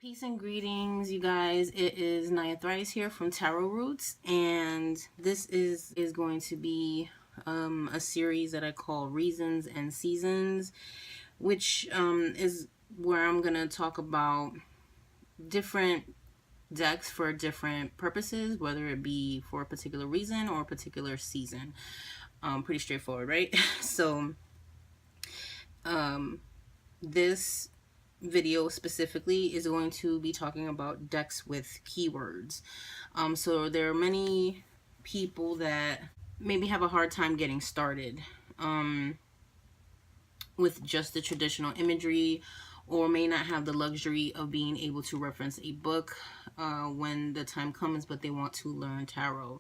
Peace and greetings, you guys. It is Naya Thrice here from Tarot Roots, and this is going to be a series that I call Reasons and Seasons, which is where I'm going to talk about different decks for different purposes, whether it be for a particular reason or a particular season. Pretty straightforward, right? So this video specifically is going to be talking about decks with keywords. So there are many people that maybe have a hard time getting started with just the traditional imagery, or may not have the luxury of being able to reference a book when the time comes, but they want to learn tarot.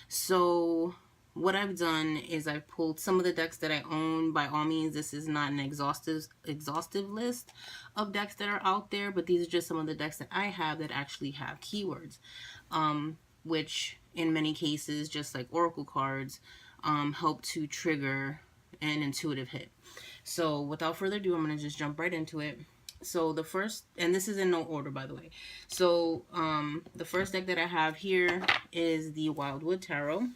So what I've done is I've pulled some of the decks that I own. By all means, this is not an exhaustive list of decks that are out there, but these are just some of the decks that I have that actually have keywords, which in many cases, just like oracle cards, help to trigger an intuitive hit. So without further ado, I'm going to just jump right into it. So the first, and this is in no order, by the way. So the first deck that I have here is the Wildwood Tarot.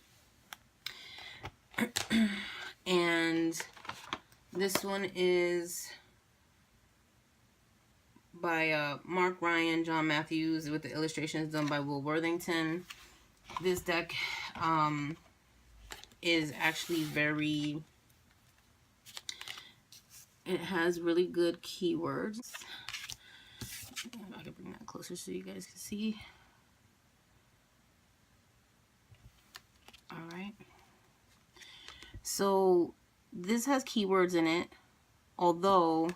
And this one is by Mark Ryan, John Matthews, with the illustrations done by Will Worthington. This deck is actually it has really good keywords. If I can bring that closer so you guys can see. All right. So this has keywords in it, although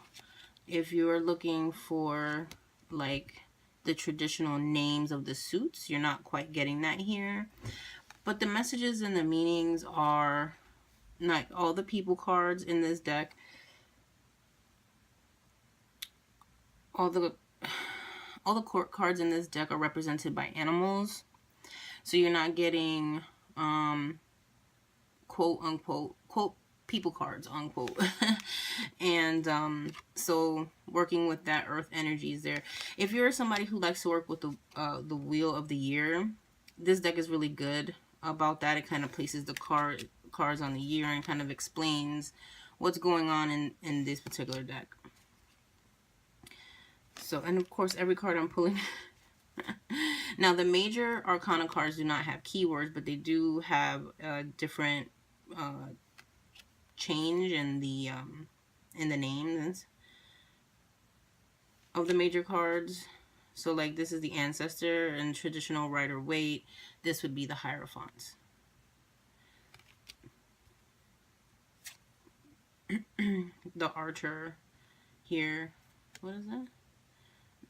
if you're looking for like the traditional names of the suits, you're not quite getting that here. But the messages and the meanings are like all the people cards in this deck. All the court cards in this deck are represented by animals. So you're not getting quote unquote people cards unquote. And so working with that earth energy is there. If you're somebody who likes to work with the wheel of the year, this deck is really good about that. It kind of places the cards on the year and kind of explains what's going on in this particular deck. So, and of course every card I'm pulling now, the major arcana cards do not have keywords, but they do have different change in the names of the major cards. So like this is the Ancestor, and traditional Rider-Waite, this would be the Hierophant. The Archer here, what is that?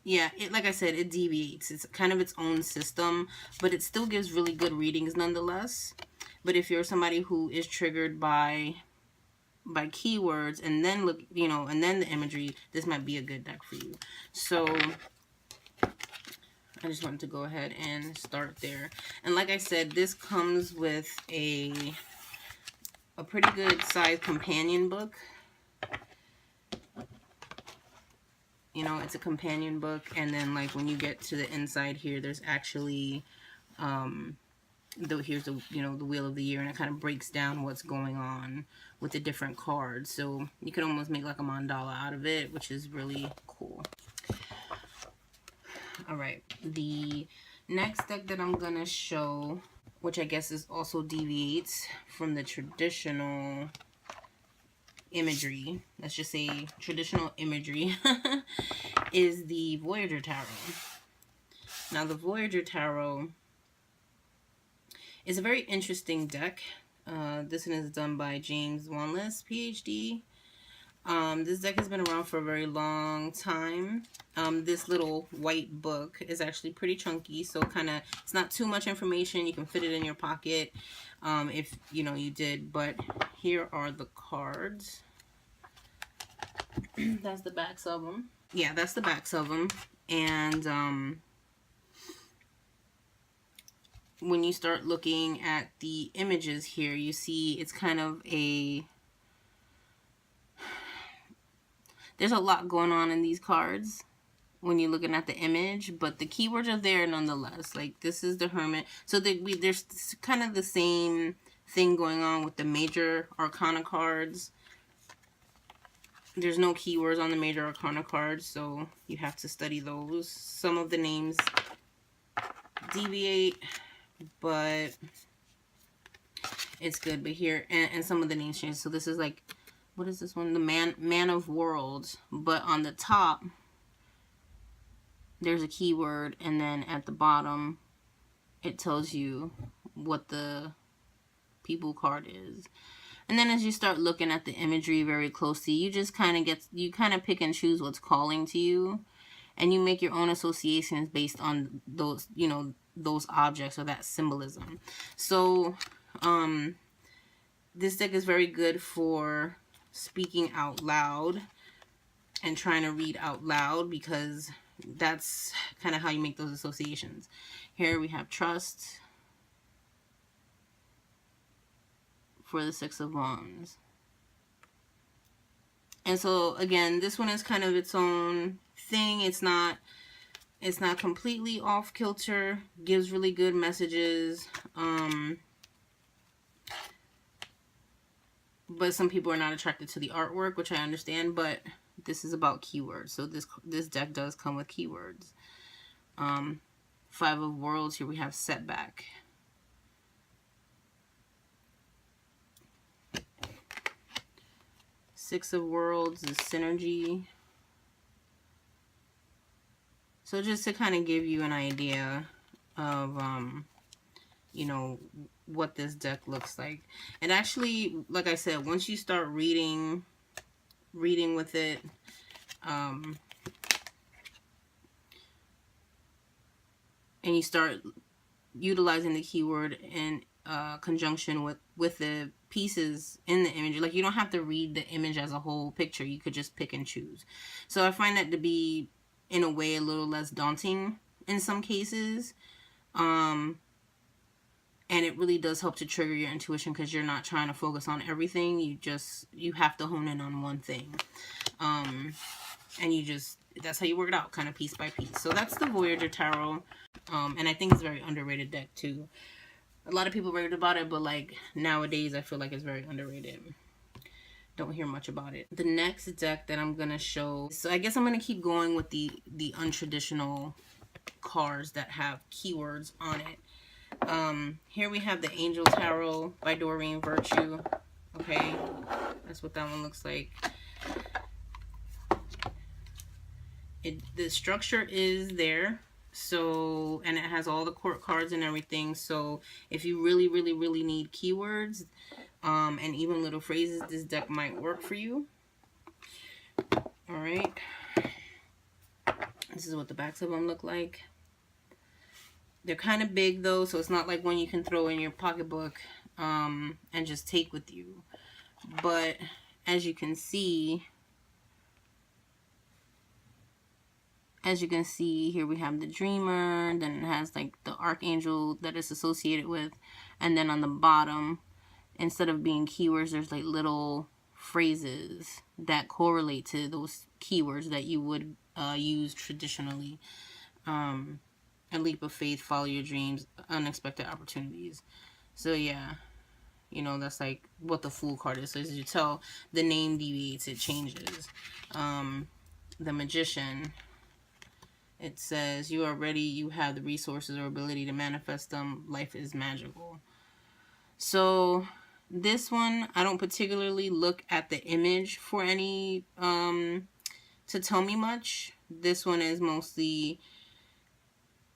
Yeah, like I said, it deviates. It's kind of its own system, but it still gives really good readings nonetheless. But if you're somebody who is triggered by keywords and then look, and then the imagery, this might be a good deck for you. So I just wanted to go ahead and start there. And like I said, this comes with a pretty good size companion book. It's a companion book, and then like when you get to the inside here, there's actually here's the the wheel of the year, and it kind of breaks down what's going on with the different cards. So you could almost make like a mandala out of it, which is really cool. All right, the next deck that I'm gonna show, which I guess is also deviates from the traditional imagery, let's just say traditional imagery, is the Voyager Tarot. Now the Voyager Tarot is a very interesting deck. This one is done by James Wanless, PhD. This deck has been around for a very long time. This little white book is actually pretty chunky, so it's not too much information. You can fit it in your pocket if you did. But here are the cards. That's the backs of them. Yeah, that's the backs of them. And when you start looking at the images here, you see it's kind of there's a lot going on in these cards. when you're looking at the image, but the keywords are there nonetheless. Like, this is the Hermit. So there's kind of the same thing going on with the major arcana cards. There's no keywords on the major arcana cards, so you have to study those. Some of the names deviate, but it's good. But here, and some of the names change. So this is like, what is this one? The man of worlds. But on the top, there's a keyword, and then at the bottom, it tells you what the people card is. And then as you start looking at the imagery very closely, you just kind of pick and choose what's calling to you, and you make your own associations based on those, you know, those objects or that symbolism. So this deck is very good for speaking out loud and trying to read out loud, because that's kind of how you make those associations. Here we have trust for the Six of Wands. And so again, this one is kind of its own thing. It's not completely off kilter. Gives really good messages. But some people are not attracted to the artwork, which I understand, but this is about keywords. So this deck does come with keywords. Five of Worlds, here we have setback. Six of Worlds is synergy. So just to kind of give you an idea of, you know, what this deck looks like. And actually, like I said, once you start reading with it, and you start utilizing the keyword in conjunction with the pieces in the image, like, you don't have to read the image as a whole picture. You could just pick and choose. So I find that to be, in a way, a little less daunting in some cases. And it really does help to trigger your intuition, because you're not trying to focus on everything. You have to hone in on one thing. And that's how you work it out, kind of piece by piece. So that's the Voyager Tarot. And I think it's a very underrated deck too. A lot of people raved about it, but like nowadays I feel like it's very underrated. Don't hear much about it. The next deck that I'm gonna show, so I guess I'm gonna keep going with the untraditional cards that have keywords on it. Here we have the Angel Tarot by Doreen Virtue. Okay, that's what that one looks like. The structure is there, so, and it has all the court cards and everything. So if you really need keywords, and even little phrases, this deck might work for you. All right, this is what the backs of them look like. They're kind of big though, so it's not like one you can throw in your pocketbook and just take with you. But as you can see, here we have the Dreamer, then it has like the Archangel that it's associated with, and then on the bottom, instead of being keywords, there's like little phrases that correlate to those keywords that you would use traditionally. A leap of faith, follow your dreams, unexpected opportunities. So yeah, you know, that's like what the Fool card is. So as you tell, the name deviates, it changes. The Magician, it says, you are ready, you have the resources or ability to manifest them, life is magical. So this one, I don't particularly look at the image for any, to tell me much. This one is mostly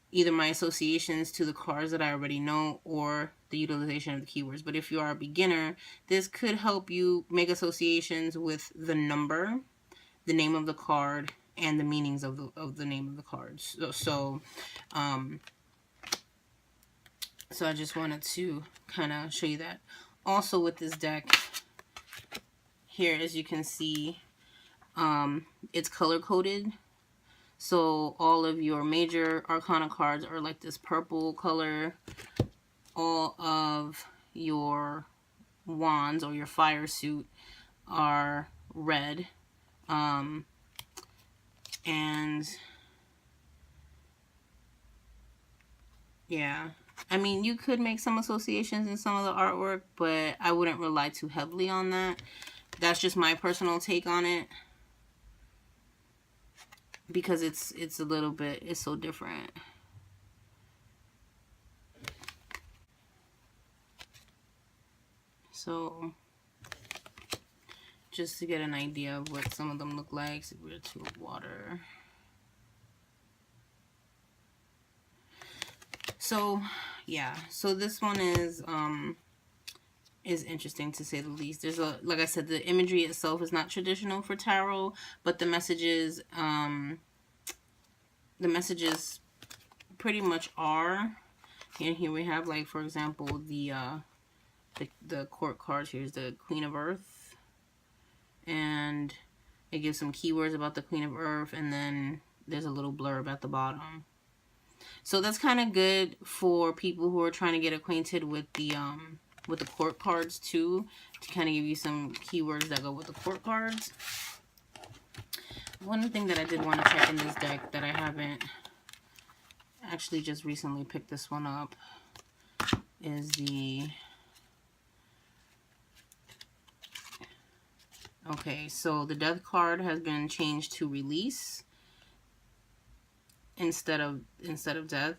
either my associations to the cards that I already know, or the utilization of the keywords. But if you are a beginner, this could help you make associations with the number, the name of the card, and the meanings of the name of the cards. So I just wanted to kind of show you that. Also with this deck, here, as you can see, it's color coded. So all of your major arcana cards are like this purple color. All of your wands or your fire suit are red. And Yeah. I mean, you could make some associations in some of the artwork, but I wouldn't rely too heavily on that. That's just my personal take on it, because it's a little bit, it's so different. So just to get an idea of what some of them look like, so we're to water. So yeah, so this one is interesting to say the least. There's a, like I said, the imagery itself is not traditional for tarot, but the messages pretty much are. And here we have, like, for example, the court cards. Here's the Queen of Earth, and it gives some keywords about the Queen of Earth, and then there's a little blurb at the bottom. So that's kind of good for people who are trying to get acquainted with the court cards too, to kind of give you some keywords that go with the court cards. One thing that I did want to check in this deck that I haven't actually, just recently picked this one up, is the... Okay, so the Death card has been changed to Release instead of Death.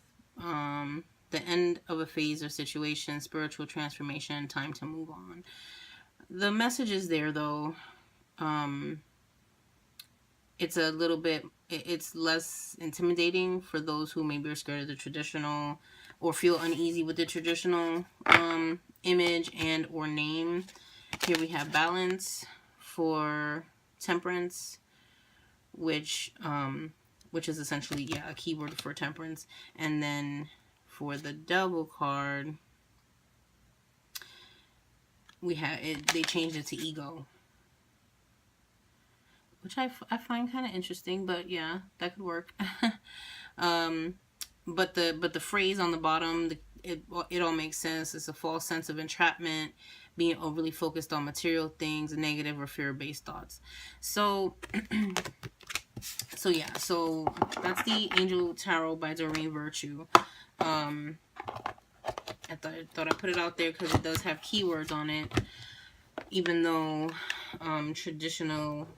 The end of a phase or situation, spiritual transformation, time to move on. The message is there, though. It's a little bit, it's less intimidating for those who maybe are scared of the traditional or feel uneasy with the traditional image and or name. Here we have Balance for Temperance, which is essentially, yeah, a keyword for temperance. And then for the Devil card, we have it, they changed it to Ego, which I find kind of interesting, but yeah, that could work. But the phrase on the bottom, it all makes sense. It's a false sense of entrapment, being overly focused on material things, negative or fear-based thoughts. So so yeah, so that's the Angel Tarot by Doreen Virtue. I thought I'd put it out there because it does have keywords on it, even though traditional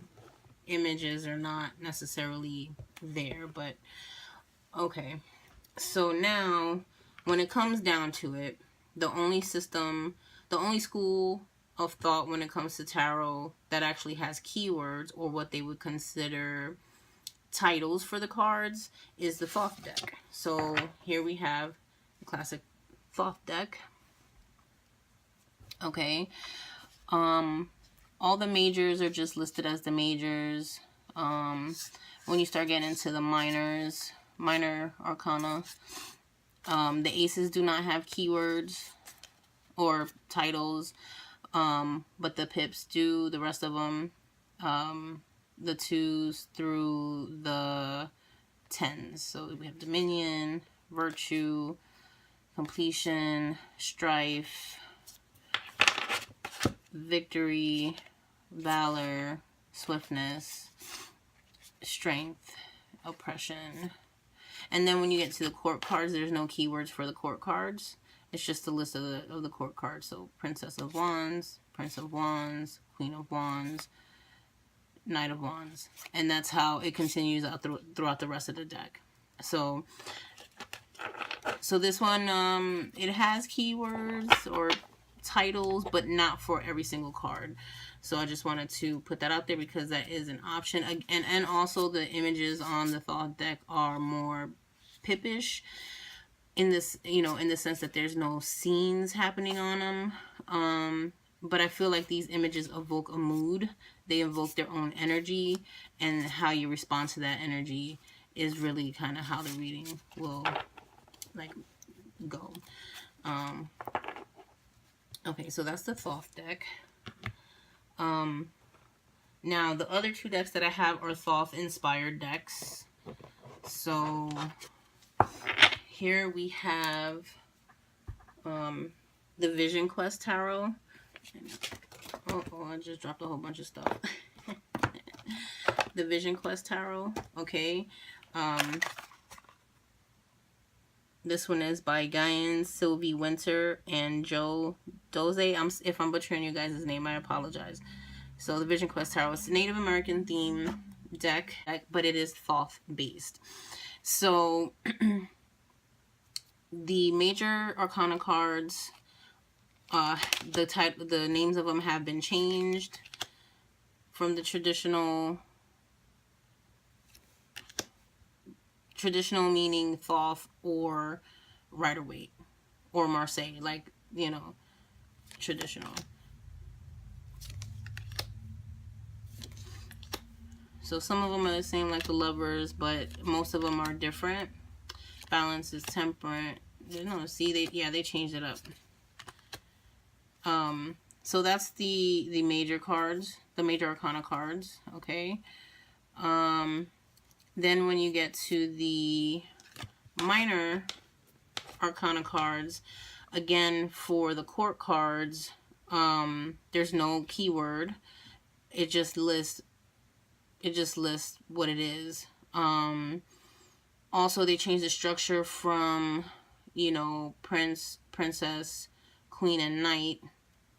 images are not necessarily there. But okay, so now when it comes down to it, the only school of thought when it comes to tarot that actually has keywords, or what they would consider titles for the cards, is the Thoth deck. So here we have the classic Thoth deck. Okay, all the majors are just listed as the majors. When you start getting into the minor arcana, the aces do not have keywords or titles, but the pips do. The rest of them, the 2s through the 10s. So we have Dominion, Virtue, Completion, Strife, Victory, Valor, Swiftness, Strength, Oppression. And then when you get to the court cards, there's no keywords for the court cards. It's just a list of the court cards. So Princess of Wands, Prince of Wands, Queen of Wands, Knight of Wands. And that's how it continues out throughout the rest of the deck. So this one, it has keywords or titles, but not for every single card. So I just wanted to put that out there because that is an option. And also the images on the Thoth deck are more pippish in this, in the sense that there's no scenes happening on them. But I feel like these images evoke a mood. They evoke their own energy, and how you respond to that energy is really kind of how the reading will go. Okay, so that's the Thoth deck. Now the other 2 decks that I have are Thoth inspired decks. So here we have the Vision Quest Tarot. Oh, I just dropped a whole bunch of stuff. The Vision Quest Tarot, okay. This one is by Guyan, Sylvie Winter, and Joe Doze. If I'm butchering you guys' name, I apologize. So the Vision Quest Tarot is a Native American theme deck, but it is Thoth based. So the major arcana cards, the names of them have been changed from the traditional meaning Thoth or Rider-Waite or Marseille, like, you know, traditional. So some of them are the same, like the Lovers, but most of them are different. Balance is Temperate. No, see, they changed it up. So that's the major cards, the major arcana cards, okay? Then when you get to the minor arcana cards, again, for the court cards, there's no keyword. It just lists what it is. Also, they changed the structure from, you know, prince, princess, queen, and knight,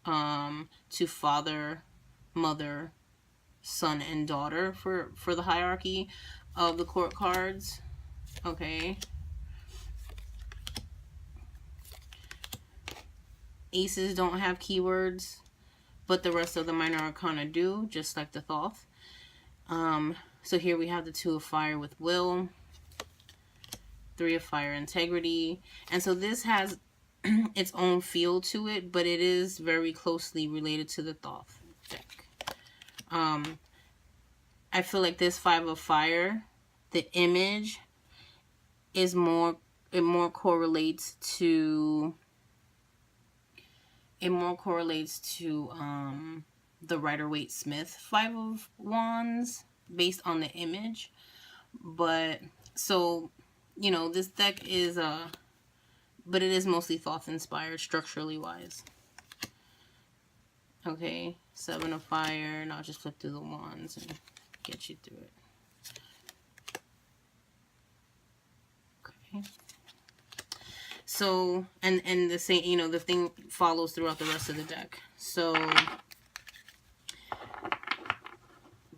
to father, mother, son, and daughter for the hierarchy of the court cards. Okay. Aces don't have keywords, but the rest of the minor arcana do, just like the Thoth. So here we have the Two of Fire with Will, Three of Fire, Integrity. And so this has its own feel to it, but it is very closely related to the Thoth deck. I feel like this Five of Fire, the image is more correlates to the Rider-Waite Smith Five of Wands based on the image. But so, you know, this deck is but it is mostly Thoth inspired structurally wise. Okay, Seven of Fire, and I'll just flip through the wands and get you through it. Okay. So, and the same, you know, the thing follows throughout the rest of the deck. So,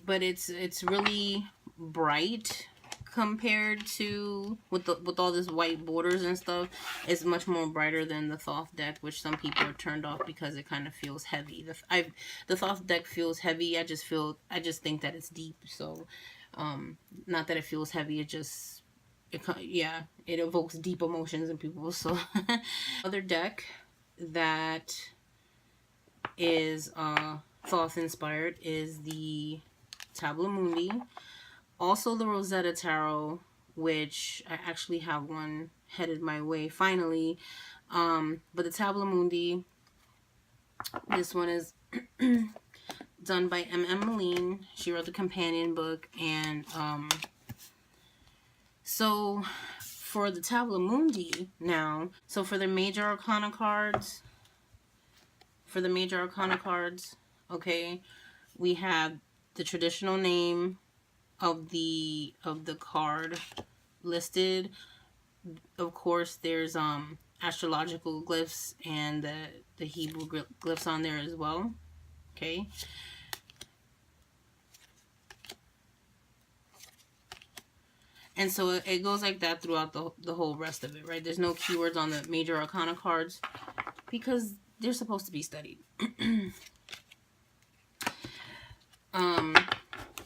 but it's really bright compared to with all this white borders and stuff. It's much more brighter than the Thoth deck, which some people are turned off because it kind of feels heavy. The Thoth deck feels heavy. I just think that it's deep. So, not that it feels heavy. It evokes deep emotions in people. So, other deck that is Thoth inspired is the Tabula Mundi. Also the Rosetta Tarot, which I actually have one headed my way finally. But the Tabula Mundi, this one is done by M.M. Moline. She wrote the companion book. And so for the Tabula Mundi now, so for the major arcana cards, okay, we have the traditional name of the card listed. Of course, there's astrological glyphs and the Hebrew glyphs on there as well. Okay. And so it goes like that throughout the whole rest of it, right? There's no keywords on the major arcana cards because they're supposed to be studied.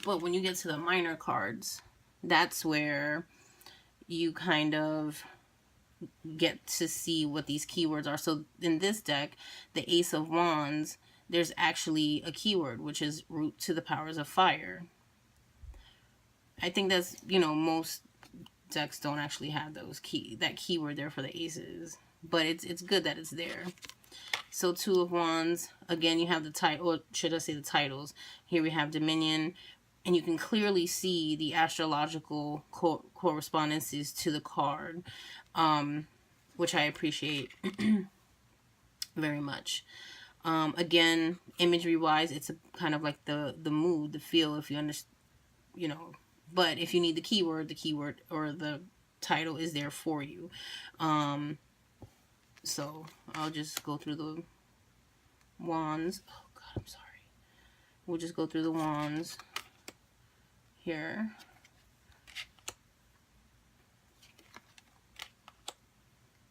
But when you get to the minor cards, that's where you kind of get to see what these keywords are. So in this deck, the Ace of Wands, there's actually a keyword, which is root to the powers of fire. I think that's, you know, most decks don't actually have that keyword there for the aces, but it's good that it's there. So Two of Wands, again, you have the title, or should I say the titles. Here we have Dominion, and you can clearly see the astrological correspondences to the card, which I appreciate very much. Again, imagery-wise, it's kind of like the mood, the feel, if you understand, you know. But if you need the keyword or the title is there for you. So I'll just go through the wands. Oh God, I'm sorry. We'll just go through the wands here.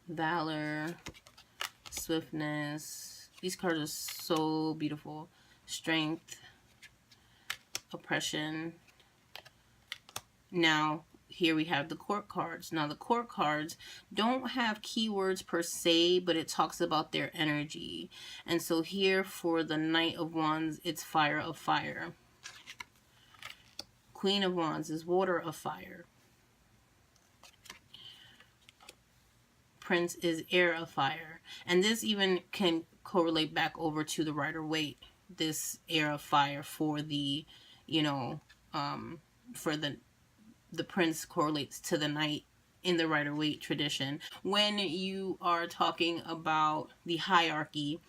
Valor, swiftness. These cards are so beautiful. Strength, oppression. Now, here we have the court cards. Now, the court cards don't have keywords per se, but it talks about their energy. And so here for the Knight of Wands, it's fire of fire. Queen of Wands is water of fire. Prince is air of fire. And this even can correlate back over to the Rider-Waite, this air of fire for the, you know, for the prince correlates to the knight in the Rider-Waite tradition. When you are talking about the hierarchy,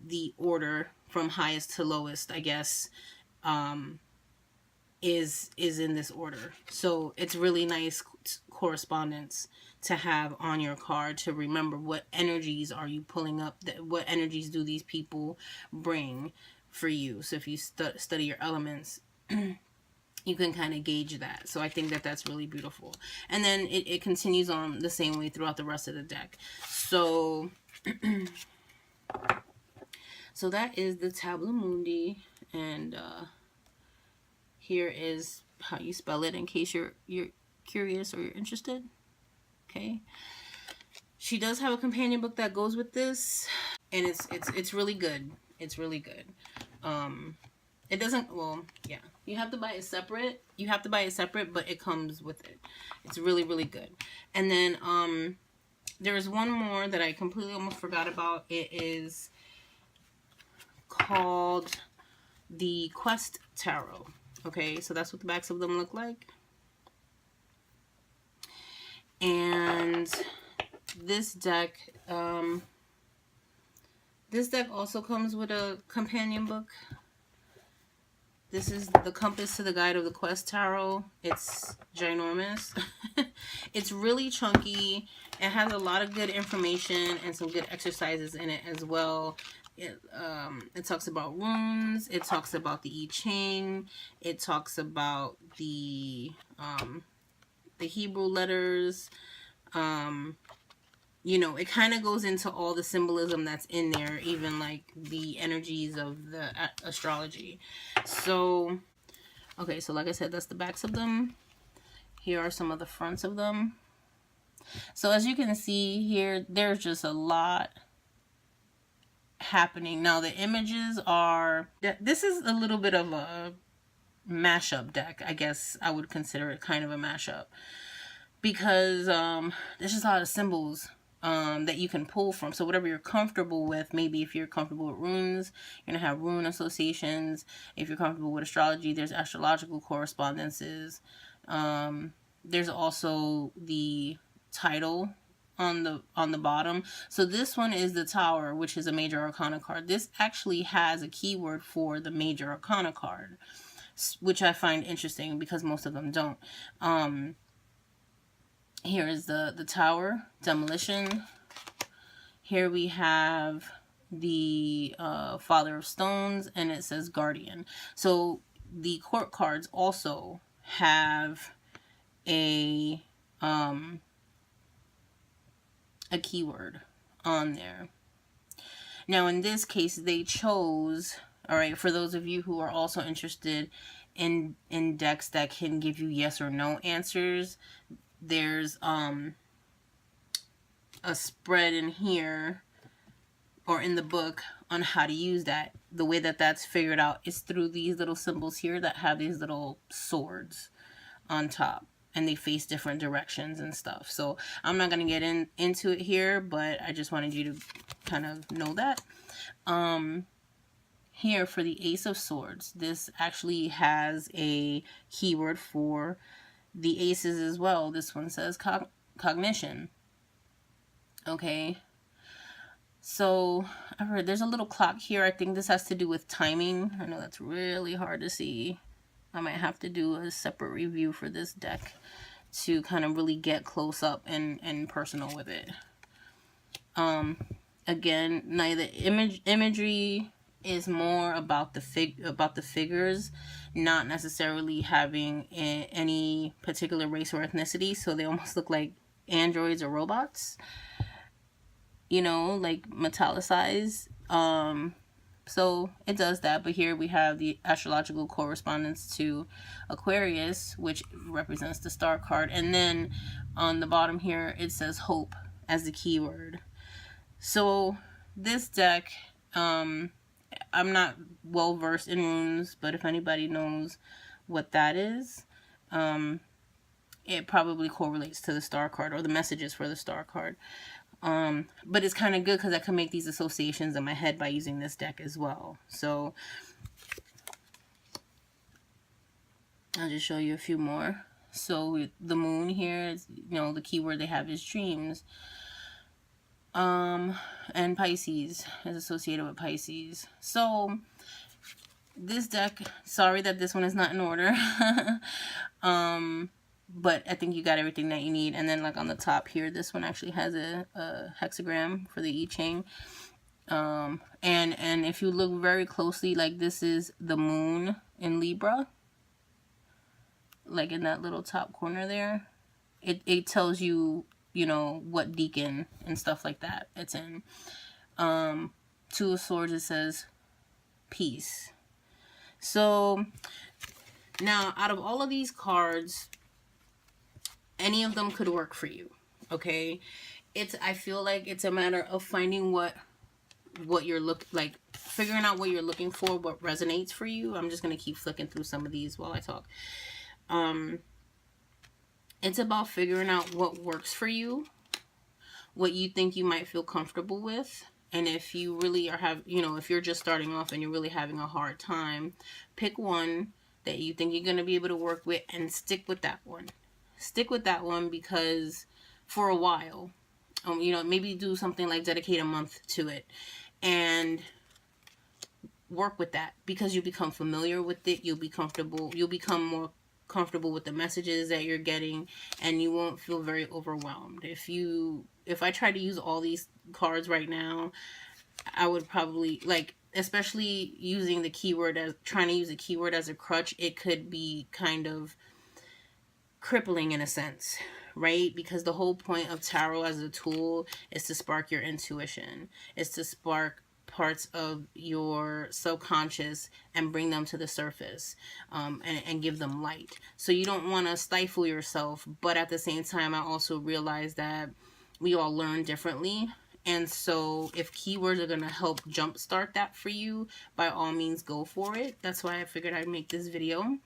the order from highest to lowest, I guess, is in this order. So it's really nice correspondence to have on your card to remember what energies are you pulling up, what energies do these people bring for you. So if you study your elements, you can kind of gauge that. So I think that that's really beautiful. And then it continues on the same way throughout the rest of the deck. So so that is the Tabula Mundi, and here is how you spell it in case you're curious or you're interested. Okay. She does have a companion book that goes with this, and it's really good. It's really good. It doesn't, well, yeah, you have to buy it separate. You have to buy it separate, but it comes with it. It's really, really good. And then there's one more that I completely almost forgot about. It is called the Quest Tarot. Okay, so that's what the backs of them look like. And this deck also comes with a companion book. This is the Compass to the Guide of the Quest Tarot. It's ginormous. It's really chunky. It has a lot of good information and some good exercises in it as well. It talks about runes. It talks about the I Ching. It talks about the Hebrew letters. You know, it kind of goes into all the symbolism that's in there, even like the energies of the astrology. So, okay, so like I said, that's the backs of them. Here are some of the fronts of them. So as you can see here, there's just a lot happening. Now the images are, this is a little bit of a mashup deck. I guess I would consider it kind of a mashup, because there's just a lot of symbols that you can pull from. So whatever you're comfortable with, maybe if you're comfortable with runes, you're going to have rune associations. If you're comfortable with astrology, there's astrological correspondences. There's also the title on the bottom. So this one is the Tower, which is a major arcana card. This actually has a keyword for the major arcana card, which I find interesting because most of them don't. Here is the Tower, demolition. Here we have the Father of Stones, and it says Guardian. So the court cards also have a keyword on there. Now in this case, they chose, all right, for those of you who are also interested in decks that can give you yes or no answers, there's a spread in here or in the book on how to use that. The way that that's figured out is through these little symbols here that have these little swords on top, and they face different directions and stuff. So I'm not going to get into it here, but I just wanted you to kind of know that. Here for the Ace of Swords, this actually has a keyword for the aces as well. This one says cognition. Okay. So I've heard there's a little clock here. I think this has to do with timing. I know that's really hard to see. I might have to do a separate review for this deck to kind of really get close up and personal with it. Again, the imagery is more about the figures, not necessarily having any particular race or ethnicity. So they almost look like androids or robots, you know, like metallicized. So it does that. But here we have the astrological correspondence to Aquarius, which represents the star card. And then on the bottom here, it says hope as the keyword. So this deck, I'm not well versed in runes, but if anybody knows what that is, it probably correlates to the star card or the messages for the star card. But it's kind of good because I can make these associations in my head by using this deck as well. So I'll just show you a few more. So the moon here is, you know, the keyword they have is dreams. And Pisces is associated with Pisces. So this deck, sorry that this one is not in order. But I think you got everything that you need. And then like on the top here, this one actually has a hexagram for the I Ching. And if you look very closely, like this is the moon in Libra. Like in that little top corner there. It tells you, you know, what deacon and stuff like that it's in. Two of Swords, it says peace. So now out of all of these cards, any of them could work for you. Okay, I feel like it's a matter of finding what you're figuring out what you're looking for, what resonates for you. I'm just gonna keep flicking through some of these while I talk. It's about figuring out what works for you, what you think you might feel comfortable with. And if you really if you're just starting off and you're really having a hard time, pick one that you think you're going to be able to work with and stick with that one. Stick with that one because for a while, maybe do something like dedicate a month to it and work with that, because you become familiar with it. You'll be comfortable. You'll become more comfortable with the messages that you're getting, and you won't feel very overwhelmed. If I tried to use all these cards right now, I would probably, especially using the keyword trying to use a keyword as a crutch, it could be kind of crippling in a sense, right? Because the whole point of tarot as a tool is to spark your intuition. It's to spark parts of your subconscious and bring them to the surface, and give them light. So you don't want to stifle yourself, but at the same time, I also realize that we all learn differently. And so if keywords are going to help jumpstart that for you, by all means, go for it. That's why I figured I'd make this video.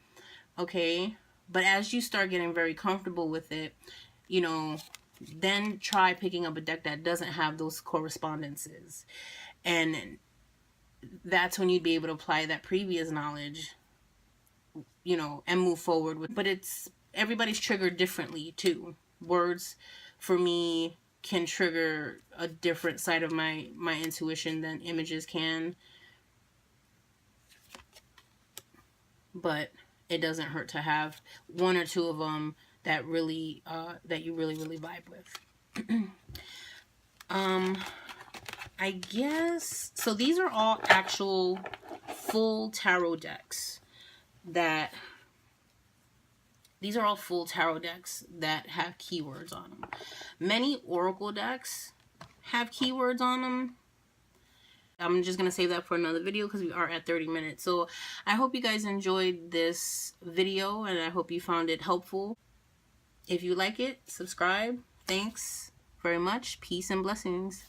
Okay. But as you start getting very comfortable with it, then try picking up a deck that doesn't have those correspondences. And that's when you'd be able to apply that previous knowledge, and move forward with. But everybody's triggered differently too. Words, for me, can trigger a different side of my intuition than images can. But it doesn't hurt to have one or two of them that really, that you really, really vibe with. I guess, so these are all actual full tarot decks these are all full tarot decks that have keywords on them. Many oracle decks have keywords on them. I'm just going to save that for another video because we are at 30 minutes. So I hope you guys enjoyed this video and I hope you found it helpful. If you like it, subscribe. Thanks very much. Peace and blessings.